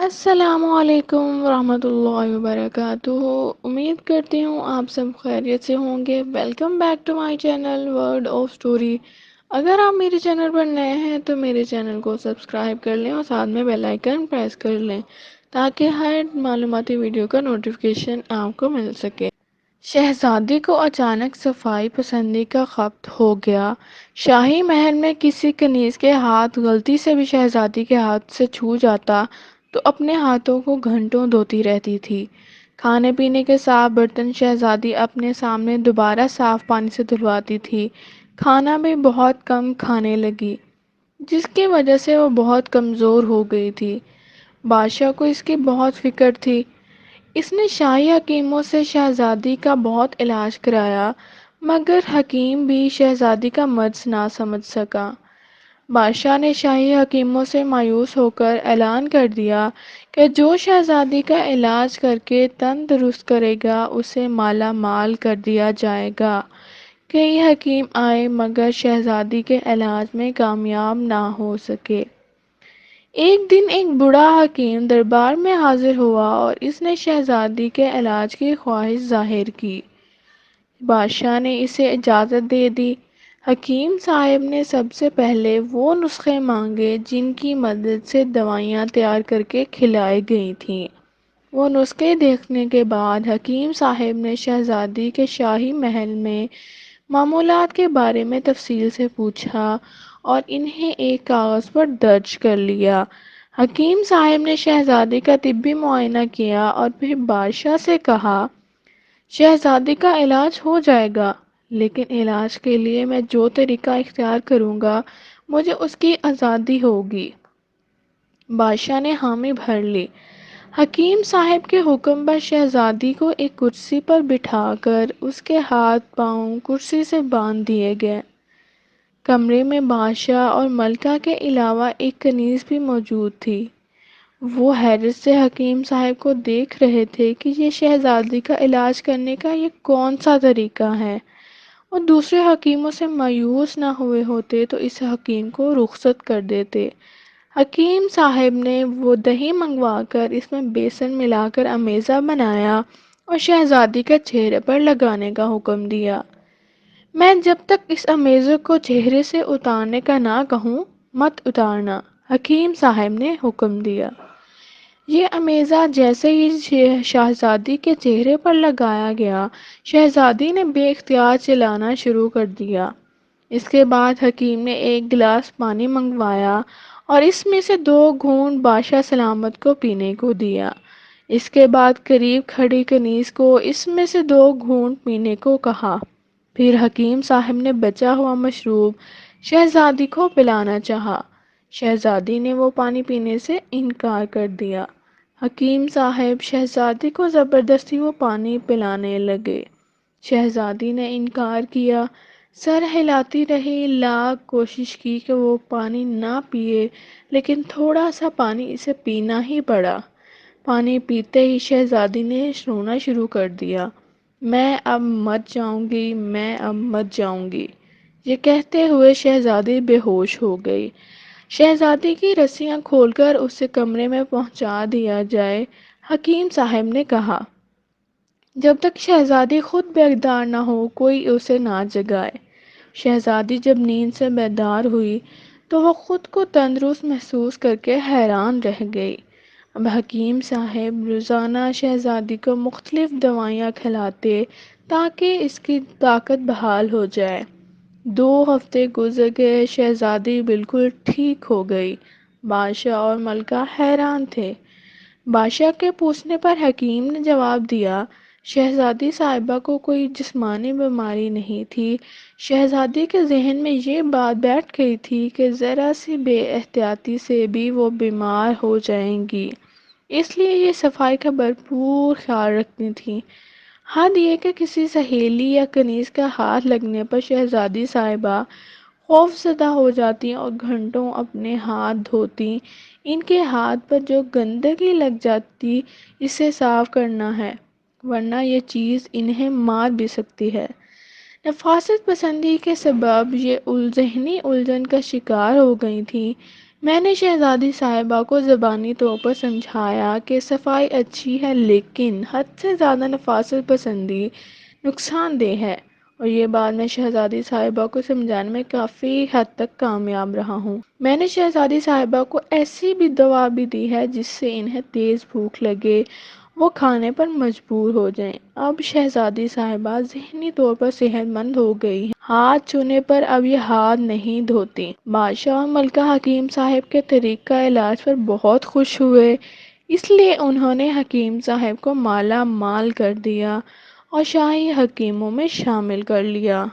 السلام علیکم ورحمۃ اللہ وبرکاتہ۔ امید کرتی ہوں آپ سب خیریت سے ہوں گے۔ Welcome back to my channel word of story. اگر آپ میرے چینل پر نئے ہیں تو میرے چینل کو سبسکرائب کر لیں اور ساتھ میں بیل آئیکن پریس کر لیں تاکہ ہر معلوماتی ویڈیو کا نوٹیفیکیشن آپ کو مل سکے۔ شہزادی کو اچانک صفائی پسندی کا خبط ہو گیا۔ شاہی محل میں کسی کنیز کے ہاتھ غلطی سے بھی شہزادی کے ہاتھ سے چھو جاتا تو اپنے ہاتھوں کو گھنٹوں دھوتی رہتی تھی۔ کھانے پینے کے صاف برتن شہزادی اپنے سامنے دوبارہ صاف پانی سے دھلواتی تھی۔ کھانا بھی بہت کم کھانے لگی، جس کی وجہ سے وہ بہت کمزور ہو گئی تھی۔ بادشاہ کو اس کی بہت فکر تھی۔ اس نے شاہی حکیموں سے شہزادی کا بہت علاج کرایا، مگر حکیم بھی شہزادی کا مرض نہ سمجھ سکا۔ بادشاہ نے شاہی حکیموں سے مایوس ہو کر اعلان کر دیا کہ جو شہزادی کا علاج کر کے تندرست کرے گا اسے مالا مال کر دیا جائے گا۔ کئی حکیم آئے مگر شہزادی کے علاج میں کامیاب نہ ہو سکے۔ ایک دن ایک بوڑھا حکیم دربار میں حاضر ہوا اور اس نے شہزادی کے علاج کی خواہش ظاہر کی۔ بادشاہ نے اسے اجازت دے دی۔ حکیم صاحب نے سب سے پہلے وہ نسخے مانگے جن کی مدد سے دوائیاں تیار کر کے کھلائی گئی تھیں۔ وہ نسخے دیکھنے کے بعد حکیم صاحب نے شہزادی کے شاہی محل میں معمولات کے بارے میں تفصیل سے پوچھا اور انہیں ایک کاغذ پر درج کر لیا۔ حکیم صاحب نے شہزادی کا طبی معائنہ کیا اور پھر بادشاہ سے کہا، شہزادی کا علاج ہو جائے گا، لیکن علاج کے لیے میں جو طریقہ اختیار کروں گا مجھے اس کی آزادی ہوگی۔ بادشاہ نے حامی بھر لی۔ حکیم صاحب کے حکم پر شہزادی کو ایک کرسی پر بٹھا کر اس کے ہاتھ پاؤں کرسی سے باندھ دیے گئے۔ کمرے میں بادشاہ اور ملکہ کے علاوہ ایک کنیز بھی موجود تھی۔ وہ حیرت سے حکیم صاحب کو دیکھ رہے تھے کہ یہ شہزادی کا علاج کرنے کا یہ کون سا طریقہ ہے۔ وہ دوسرے حکیموں سے مایوس نہ ہوئے ہوتے تو اس حکیم کو رخصت کر دیتے۔ حکیم صاحب نے وہ دہی منگوا کر اس میں بیسن ملا کر امیزہ بنایا اور شہزادی کے چہرے پر لگانے کا حکم دیا۔ میں جب تک اس امیزے کو چہرے سے اتارنے کا نہ کہوں مت اتارنا، حکیم صاحب نے حکم دیا۔ یہ امیزہ جیسے ہی شہزادی کے چہرے پر لگایا گیا، شہزادی نے بے اختیار چلانا شروع کر دیا۔ اس کے بعد حکیم نے ایک گلاس پانی منگوایا اور اس میں سے 2 گھونٹ بادشاہ سلامت کو پینے کو دیا۔ اس کے بعد قریب کھڑی کنیز کو اس میں سے 2 گھونٹ پینے کو کہا۔ پھر حکیم صاحب نے بچا ہوا مشروب شہزادی کو پلانا چاہا۔ شہزادی نے وہ پانی پینے سے انکار کر دیا۔ حکیم صاحب شہزادی کو زبردستی وہ پانی پلانے لگے۔ شہزادی نے انکار کیا، سر ہلاتی رہی، لاکھ کوشش کی کہ وہ پانی نہ پیے، لیکن تھوڑا سا پانی اسے پینا ہی پڑا۔ پانی پیتے ہی شہزادی نے رونا شروع کر دیا۔ میں اب مر جاؤں گی، میں اب مر جاؤں گی، یہ کہتے ہوئے شہزادی بے ہوش ہو گئی۔ شہزادی کی رسیاں کھول کر اسے کمرے میں پہنچا دیا جائے۔ حکیم صاحب نے کہا، جب تک شہزادی خود بیدار نہ ہو کوئی اسے نہ جگائے۔ شہزادی جب نیند سے بیدار ہوئی تو وہ خود کو تندرست محسوس کر کے حیران رہ گئی۔ اب حکیم صاحب روزانہ شہزادی کو مختلف دوائیاں کھلاتے تاکہ اس کی طاقت بحال ہو جائے۔ 2 ہفتے گزر گئے، شہزادی بالکل ٹھیک ہو گئی۔ بادشاہ اور ملکہ حیران تھے۔ بادشاہ کے پوچھنے پر حکیم نے جواب دیا، شہزادی صاحبہ کو کوئی جسمانی بیماری نہیں تھی۔ شہزادی کے ذہن میں یہ بات بیٹھ گئی تھی کہ ذرا سی بے احتیاطی سے بھی وہ بیمار ہو جائیں گی، اس لیے یہ صفائی کا بھرپور خیال رکھتی تھیں۔ حد یہ کہ کسی سہیلی یا کنیز کا ہاتھ لگنے پر شہزادی صاحبہ خوف زدہ ہو جاتی اور گھنٹوں اپنے ہاتھ دھوتی۔ ان کے ہاتھ پر جو گندگی لگ جاتی اسے صاف کرنا ہے، ورنہ یہ چیز انہیں مار بھی سکتی ہے۔ نفاست پسندی کے سبب یہ ذہنی الجھن کا شکار ہو گئی تھیں۔ میں نے شہزادی صاحبہ کو زبانی طور پر سمجھایا کہ صفائی اچھی ہے لیکن حد سے زیادہ نفاست پسندی نقصان دہ ہے، اور یہ بات میں شہزادی صاحبہ کو سمجھانے میں کافی حد تک کامیاب رہا ہوں۔ میں نے شہزادی صاحبہ کو ایسی بھی دوا بھی دی ہے جس سے انہیں تیز بھوک لگے، وہ کھانے پر مجبور ہو جائیں۔ اب شہزادی صاحبہ ذہنی طور پر صحت مند ہو گئی ہیں، ہاتھ چھونے پر اب یہ ہاتھ نہیں دھوتی۔ بادشاہ اور ملکہ حکیم صاحب کے طریقہ علاج پر بہت خوش ہوئے، اس لیے انہوں نے حکیم صاحب کو مالا مال کر دیا اور شاہی حکیموں میں شامل کر لیا۔